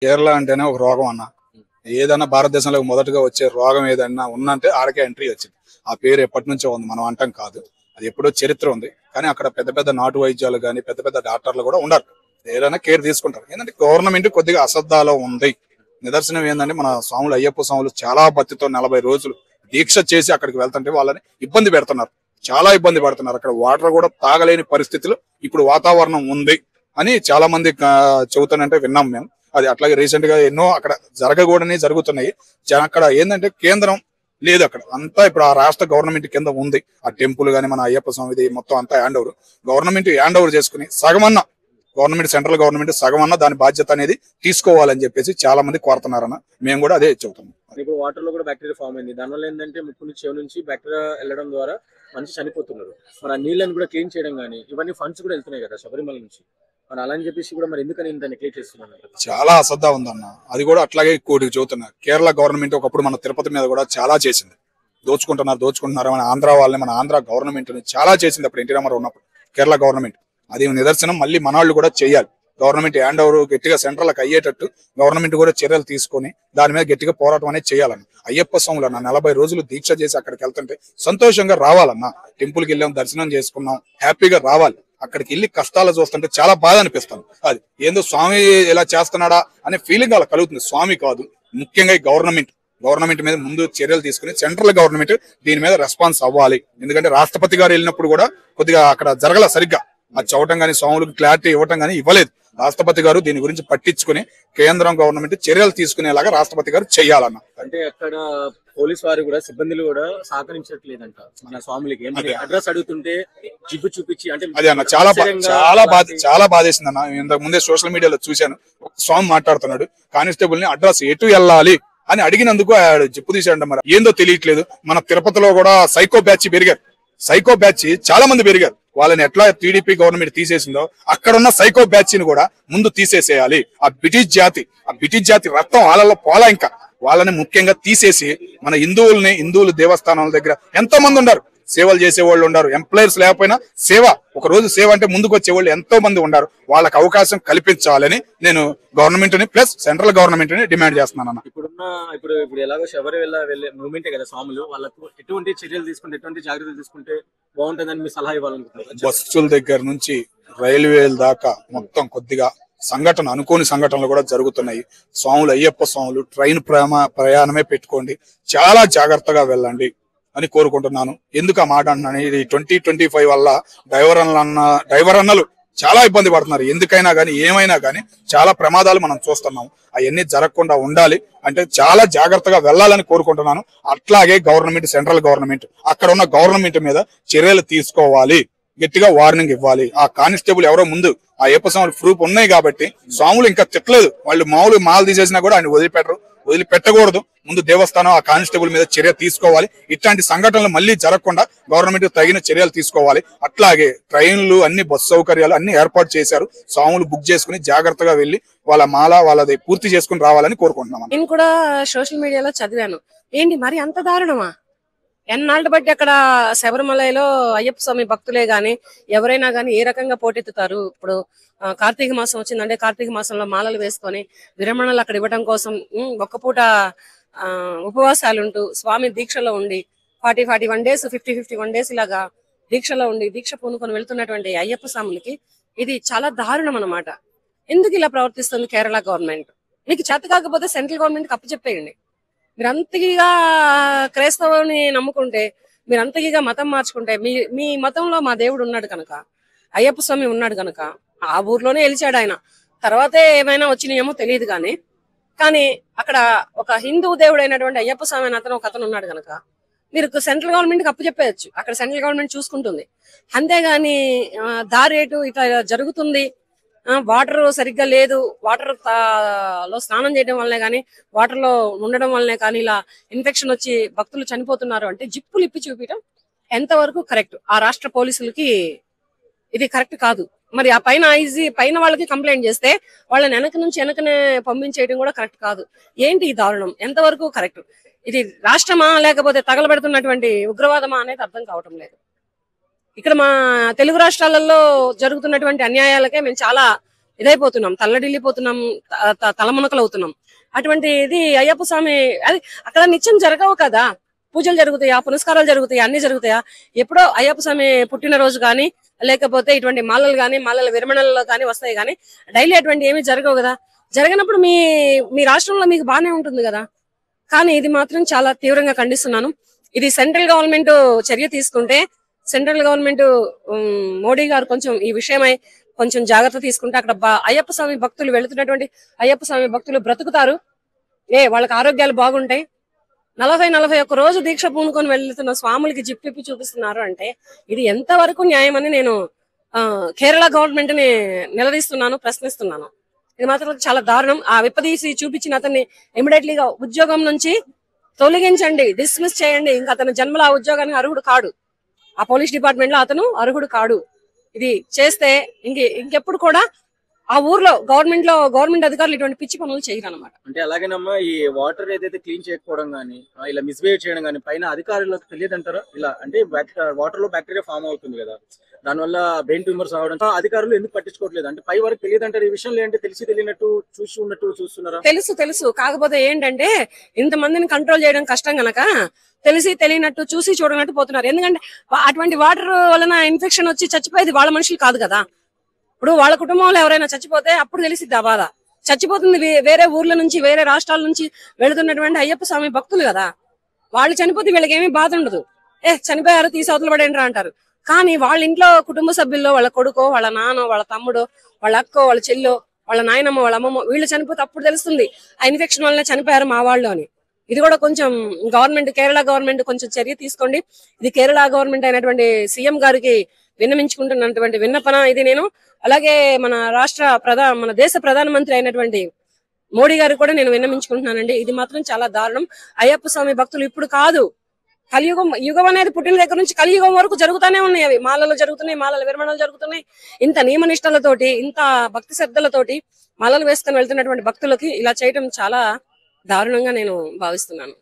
కేరళ అంటేనే ఒక రోగం అన్న. ఏదన్నా భారతదేశంలో మొదటగా వచ్చే రోగం ఏదన్నా ఉందంటే ఆడకే ఎంట్రీ వచ్చింది. ఆ పేరు ఎప్పటి నుంచో ఉంది, మనం అంటాం కాదు. అది ఎప్పుడో చరిత్ర ఉంది. కానీ అక్కడ పెద్ద పెద్ద నాటు వైద్యాలు కానీ పెద్ద పెద్ద డాక్టర్లు కూడా ఉండరు. ఏదైనా కేర్ తీసుకుంటారు. ఏంటంటే గవర్నమెంట్ కొద్దిగా అశ్రద్ధలో ఉంది. నిదర్శనం ఏంటంటే మన స్వాములు అయ్యప్ప స్వాములు చాలా భక్తితో 40 రోజులు దీక్ష చేసి అక్కడికి వెళ్తుంటే వాళ్ళని ఇబ్బంది పెడుతున్నారు. చాలా ఇబ్బంది పడుతున్నారు. అక్కడ వాటర్ కూడా తాగలేని పరిస్థితిలో ఇప్పుడు వాతావరణం ఉంది అని చాలా మంది చెబుతానంటే విన్నాం మేము. అది అట్లాగే రీసెంట్ గా ఎన్నో అక్కడ జరగకూడని జరుగుతున్నాయి. అక్కడ ఏంటంటే కేంద్రం లేదు, అక్కడ అంతా ఇప్పుడు ఆ రాష్ట్ర గవర్నమెంట్ కింద ఉంది. ఆ టెంపుల్ గానీ మన అయ్యప్ప స్వామిది మొత్తం అంతా గవర్నమెంట్ హ్యాండ్ ఓవర్ చేసుకుని సగమన్నా గవర్నమెంట్ సెంట్రల్ గవర్నమెంట్ సగమన్నా దాని బాధ్యత అనేది తీసుకోవాలని చెప్పేసి చాలా మంది కోరుతున్నారన్న. మేము కూడా అదే చెబుతున్నాం. ఇప్పుడు వాటర్ లో కూడా బ్యాక్టీరియా ఫామ్ అయింది. దానివల్ల ఏంటంటే ముక్కు నుంచి చెవి నుంచి బ్యాక్టీరియా వెళ్ళడం ద్వారా మనిషి చనిపోతున్నారు. మరి ఆ నీళ్ళని కూడా క్లీన్ చేయడం కానీ ఇవన్నీ ఫండ్స్ కూడా వెళ్తున్నాయి కదా శబరిమల నుంచి. మరి అలా అని చెప్పేసి కూడా మరి ఎందుకని ఇంత నెగ్లెక్ట్ చేస్తున్నాను? చాలా అశ్రద్ధ ఉందన్న. అది కూడా అట్లాగే కోటికి చెబుతున్నారు. కేరళ గవర్నమెంట్ ఒకప్పుడు మన తిరుపతి మీద కూడా చాలా చేసింది. దోచుకుంటున్నారు మన ఆంధ్ర వాళ్ళని, మన ఆంధ్ర గవర్నమెంట్ చాలా చేసింది అప్పుడు ఎన్టీ రామారావు ఉన్నప్పుడు కేరళ గవర్నమెంట్. అది నిదర్శనం మళ్ళీ మన వాళ్ళు కూడా చేయాలి. గవర్నమెంట్ హ్యాండ్ ఓవర్ గట్టిగా సెంట్రల్కి అయ్యేటట్టు గవర్నమెంట్ కూడా చర్యలు తీసుకొని దాని మీద గట్టిగా పోరాటం అనేది చేయాలన్న. అయ్యప్ప స్వాములు అన్న 40 రోజులు దీక్ష చేసి అక్కడికి వెళ్తుంటే సంతోషంగా రావాలన్న. టెంపుల్కి వెళ్ళాం, దర్శనం చేసుకున్నాం, హ్యాపీగా రావాలి. అక్కడికి వెళ్ళి కష్టాలు చూస్తుంటే చాలా బాధ అనిపిస్తుంది. అది ఏందో స్వామి ఇలా చేస్తున్నాడా అనే ఫీలింగ్ అలా కలుగుతుంది. స్వామి కాదు, ముఖ్యంగా ఈ గవర్నమెంట్ మీద ముందు చర్యలు తీసుకుని సెంట్రల్ గవర్నమెంట్ దీని మీద రెస్పాన్స్ అవ్వాలి. ఎందుకంటే రాష్ట్రపతి గారు వెళ్ళినప్పుడు కూడా కొద్దిగా అక్కడ జరగల సరిగ్గా అది చదవటం కానీ స్వాములకు క్లారిటీ ఇవ్వటం కానీ ఇవ్వలేదు. రాష్ట్రపతి గారు దీని గురించి పట్టించుకుని కేంద్రం గవర్నమెంట్ చర్యలు తీసుకునేలాగా రాష్ట్రపతి గారు చెయ్యాలన్న. అంటే అక్కడ పోలీస్ వారు కూడా సిబ్బందులు కూడా సహకరించట్లేదంట మన స్వాములకి. అడ్రస్ అడుగుతుంటే జిబ్బు చూపించి అంటే అదే అన్న చాలా బాధేసింది అన్న. ఇంతకు ముందే సోషల్ మీడియాలో చూశాను. స్వామి మాట్లాడుతున్నాడు, కానిస్టేబుల్ ని అడ్రస్ ఎటు వెళ్ళాలి అని అడిగినందుకు జిప్పు తీసాడు. మరి ఏందో తెలియట్లేదు. మన తిరుపతిలో కూడా సైకో బ్యాచ్ చాలా మంది పెరిగారు. వాళ్ళని ఎట్లా టీడీపీ గవర్నమెంట్ తీసేసిందో అక్కడ ఉన్న సైకో బ్యాచ్ ని కూడా ముందు తీసేసేయాలి. ఆ బ్రిటిష్ జాతి రక్తం వాళ్ళలో పోలా, ఇంకా వాళ్ళని ముఖ్యంగా తీసేసి మన హిందువులు దేవస్థానాల దగ్గర ఎంతో మంది ఉన్నారు, సేవలు చేసేవాళ్ళు ఉన్నారు. ఎంప్లాయర్స్ లేకపోయినా ఒక రోజు సేవ అంటే ముందుకు వచ్చే వాళ్ళు ఎంతో మంది ఉన్నారు. వాళ్ళకి అవకాశం కల్పించాలని నేను గవర్నమెంట్ ని ప్లస్ సెంట్రల్ గవర్నమెంట్ ని డిమాండ్ చేస్తున్నాను. ఇప్పుడు ఎలాగో శబరిమల వెళ్ళే మూవ్మెంటే కదా స్వాములు, వాళ్ళకు ఎటువంటి చర్యలు తీసుకుంటే ఎటువంటి జాగ్రత్తలు తీసుకుంటే బాగుంటుందని మీ సలహా ఇవ్వాలనుకుంటున్నారు? బస్సుల దగ్గర నుంచి రైల్వేల దాకా మొత్తం కొద్దిగా అనుకోని సంఘటనలు కూడా జరుగుతున్నాయి. అయ్యప్ప స్వాములు ట్రైన్ ప్రయాణమే పెట్టుకోండి, చాలా జాగ్రత్తగా వెళ్ళండి అని కోరుకుంటున్నాను. ఎందుకు ఆ మాట అంటున్నాను, ఇది 2025 వల్ల డ్రైవర్ అన్నలు చాలా ఇబ్బంది పడుతున్నారు. ఎందుకైనా కానీ ఏమైనా కానీ చాలా ప్రమాదాలు మనం చూస్తున్నాం. అవన్నీ జరగకుండా ఉండాలి అంటే చాలా జాగ్రత్తగా వెళ్ళాలని కోరుకుంటున్నాను. అట్లాగే సెంట్రల్ గవర్నమెంట్ అక్కడ ఉన్న గవర్నమెంట్ మీద చర్యలు తీసుకోవాలి, గట్టిగా వార్నింగ్ ఇవ్వాలి. ఆ కానిస్టేబుల్ ఎవరో ముందు ఆ అయ్యప్ప స్వాములు ప్రూఫ్ ఉన్నాయి కాబట్టి స్వాములు ఇంకా తిట్టలేదు. వాళ్ళు మాలు తీసేసినా కూడా ఆయన వదిలిపెట్టకూడదు. ముందు దేవస్థానం ఆ కానిస్టేబుల్ మీద చర్య తీసుకోవాలి. ఇట్లాంటి సంఘటనలు మళ్ళీ జరగకుండా గవర్నమెంట్ తగిన చర్యలు తీసుకోవాలి. అట్లాగే ట్రైన్లు అన్ని బస్సు సౌకర్యాలు అన్ని ఏర్పాటు చేశారు. స్వాములు బుక్ చేసుకుని జాగ్రత్తగా వెళ్లి వాళ్ళది పూర్తి చేసుకుని రావాలని కోరుకుంటున్నాం. నేను కూడా సోషల్ మీడియాలో చదివాను. ఏంటి మరి అంత దారుణమా? ఎన్నాళ్ళు బట్టి అక్కడ శబరిమలలో అయ్యప్ప స్వామి భక్తులే గాని ఎవరైనా గాని ఏ రకంగా పోటెత్తుతారు. ఇప్పుడు కార్తీక మాసం వచ్చిందంటే కార్తీక మాసంలో మాలలు వేసుకొని విరమణలు అక్కడ ఇవ్వడం కోసం ఒక్క పూట ఉపవాసాలు ఉంటూ స్వామి దీక్షలో ఉండి 41 డేస్ 51 డేస్ ఇలాగా దీక్షలో ఉండి దీక్ష పూనుకొని వెళ్తున్నటువంటి అయ్యప్ప స్వాములకి ఇది చాలా దారుణం అన్నమాట. ఎందుకు ఇలా ప్రవర్తిస్తుంది కేరళ గవర్నమెంట్? మీకు చేత కాకపోతే సెంట్రల్ గవర్నమెంట్ అప్పచెప్పేయండి. మీరంతగా క్రైస్తవుని నమ్ముకుంటే, మీరంతగా మతం మార్చుకుంటే, మీ మతంలో మా దేవుడు ఉన్నాడు కనుక, అయ్యప్ప స్వామి ఉన్నాడు కనుక ఆ ఊర్లోనే వెలిచాడు ఆయన. తర్వాతే ఏమైనా వచ్చినాయేమో తెలియదు కానీ అక్కడ ఒక హిందూ దేవుడు అయినటువంటి అయ్యప్ప స్వామి అని ఒక అతను ఉన్నాడు కనుక మీరు సెంట్రల్ గవర్నమెంట్ కి అప్పచెప్పేయచ్చు. అక్కడ సెంట్రల్ గవర్నమెంట్ చూసుకుంటుంది. అంతేగాని దారేటు ఇట్లా జరుగుతుంది, వాటర్ సరిగ్గా లేదు, వాటర్ లో స్నానం చేయడం వల్లనే కానీ వాటర్ లో ఉండడం వల్లనే కానీ ఇలా ఇన్ఫెక్షన్ వచ్చి భక్తులు చనిపోతున్నారు అంటే జిప్పులు ఇప్పి చూపించడం ఎంతవరకు కరెక్ట్? ఆ రాష్ట్ర పోలీసులకి ఇది కరెక్ట్ కాదు. మరి ఆ పైన వాళ్ళకి కంప్లైంట్ చేస్తే వాళ్ళని వెనకనే పంపించేయడం కూడా కరెక్ట్ కాదు. ఏంటి ఈ దారుణం? ఎంతవరకు కరెక్ట్? ఇది రాష్ట్రమా లేకపోతే తగలబెడుతున్నటువంటి ఉగ్రవాదమా అనేది అర్థం కావటం లేదు. ఇక్కడ మా తెలుగు రాష్ట్రాలలో జరుగుతున్నటువంటి అన్యాయాలకే మేము చాలా ఇదైపోతున్నాం, తల్లడిల్లిపోతున్నాం, తలమునకలు అవుతున్నాం. అటువంటి ఇది అయ్యప్ప స్వామి అది అక్కడ నిత్యం జరగవు కదా. పూజలు జరుగుతాయా, పునస్కారాలు జరుగుతాయా, అన్ని జరుగుతాయా? ఎప్పుడో అయ్యప్ప స్వామి పుట్టినరోజు కానీ లేకపోతే ఇటువంటి మాలలు కానీ మాలల విరమణల్లో కానీ వస్తాయి కానీ డైలీ అటువంటి ఏమీ జరగవు కదా. జరగనప్పుడు మీ రాష్ట్రంలో మీకు బాగానే ఉంటుంది కదా. కానీ ఇది మాత్రం చాలా తీవ్రంగా ఖండిస్తున్నాను. ఇది సెంట్రల్ గవర్నమెంట్ చర్య తీసుకుంటే, సెంట్రల్ గవర్నమెంట్ మోడీ గారు కొంచెం ఈ విషయమై కొంచెం జాగ్రత్త తీసుకుంటే అక్కడ అయ్యప్ప స్వామి భక్తులు వెళుతున్నటువంటి అయ్యప్ప స్వామి భక్తులు బ్రతుకుతారు, వాళ్ళకి ఆరోగ్యాలు బాగుంటాయి. 40-41 రోజు దీక్ష పూనుకొని వెళ్తున్న స్వాములకి జిప్పిప్పి చూపిస్తున్నారు అంటే ఇది ఎంతవరకు న్యాయమని నేను కేరళ గవర్నమెంట్ ని నిలదీస్తున్నాను, ప్రశ్నిస్తున్నాను. ఇది మాత్రం చాలా దారుణం. ఆ విప్పదీసి చూపించిన అతన్ని ఇమీడియట్లీ గా ఉద్యోగం నుంచి తొలగించండి, డిస్మిస్ చేయండి. ఇంకా అతను జన్మలో ఆ ఉద్యోగానికి అర్హుడు కాడు. ఆ పోలీస్ డిపార్ట్మెంట్ లో అతను అర్హుడు కాడు. ఇది చేస్తే ఇంకెప్పుడు కూడా ఆ ఊర్లో గవర్నమెంట్ అధికారులు ఇటువంటి పిచ్చి పనులు చేయరన్నమాట. అంటే అలాగేనమ్మా, ఈ వాటర్ ఏదైతే క్లీన్ చేయకపోవడం కానీ ఇలా మిస్బిహేవ్ చేయడం కానీ పైన అధికారులకు తెలియదంటారా? ఇలా అంటే వాటర్ లో బ్యాక్టీరియా ఫామ్ అవుతుంది కదా, దానివల్ల బ్రెయిన్ ట్యూమర్స్ అవడం అధికారులు ఎందుకు పట్టించుకోవట్లేదు? అంటే పై వరకు తెలియదంటారు ఈ విషయంలో. అంటే తెలియనట్టు చూస్తున్నారా? తెలుసు. కాకపోతే ఏంటంటే ఇంతమందిని కంట్రోల్ చేయడం కష్టం గనక తెలిసి తెలియనట్టు చూసి చూడనట్టు పోతున్నారు. ఎందుకంటే అటువంటి వాటర్ వలన ఇన్ఫెక్షన్ వచ్చి చచ్చిపోయేది వాళ్ళ మనుషులు కాదు కదా. ఇప్పుడు వాళ్ళ కుటుంబంలో ఎవరైనా చచ్చిపోతే అప్పుడు తెలిసిద్ది ఆ బాధ. చచ్చిపోతుంది వేరే ఊర్ల నుంచి వేరే రాష్ట్రాల నుంచి వెళుతున్నటువంటి అయ్యప్ప స్వామి భక్తులు కదా. వాళ్ళు చనిపోతే వీళ్ళకి ఏమీ బాధ ఉండదు. చనిపోయారు తీసి అవతల పడేంట్రా అంటారు. కానీ వాళ్ళ ఇంట్లో కుటుంబ సభ్యుల్లో వాళ్ళ కొడుకో, వాళ్ళ నాన్నో, వాళ్ళ తమ్ముడో, వాళ్ళ అక్కో, వాళ్ళ చెల్లో, వాళ్ళ నాయనమ్మ, వాళ్ళ అమ్మమ్మ వీళ్ళు చనిపోతే అప్పుడు తెలుస్తుంది ఆ ఇన్ఫెక్షన్ వల్లనే చనిపోయారు మా వాళ్ళు అని. ఇది కూడా కొంచెం కేరళ గవర్నమెంట్ కొంచెం చర్య తీసుకోండి. ఇది కేరళ గవర్నమెంట్ అయినటువంటి సీఎం గారికి విన్నమించుకుంటున్నటువంటి విన్నపన ఇది నేను. అలాగే మన దేశ ప్రధానమంత్రి అయినటువంటి మోడీ గారు కూడా నేను విన్నమించుకుంటున్నానండి. ఇది మాత్రం చాలా దారుణం. అయ్యప్ప స్వామి భక్తులు ఇప్పుడు కాదు, యుగం అనేది పుట్టిన దగ్గర నుంచి కలియుగం వరకు జరుగుతూనే ఉన్నాయి. అవి మాలలు జరుగుతున్నాయి, మాలల విరమణలు జరుగుతున్నాయి. ఇంత నియమ నిష్టలతోటి, ఇంత భక్తి శ్రద్ధలతోటి మాలలు వేసుకొని వెళ్తున్నటువంటి భక్తులకి ఇలా చేయడం చాలా దారుణంగా నేను భావిస్తున్నాను.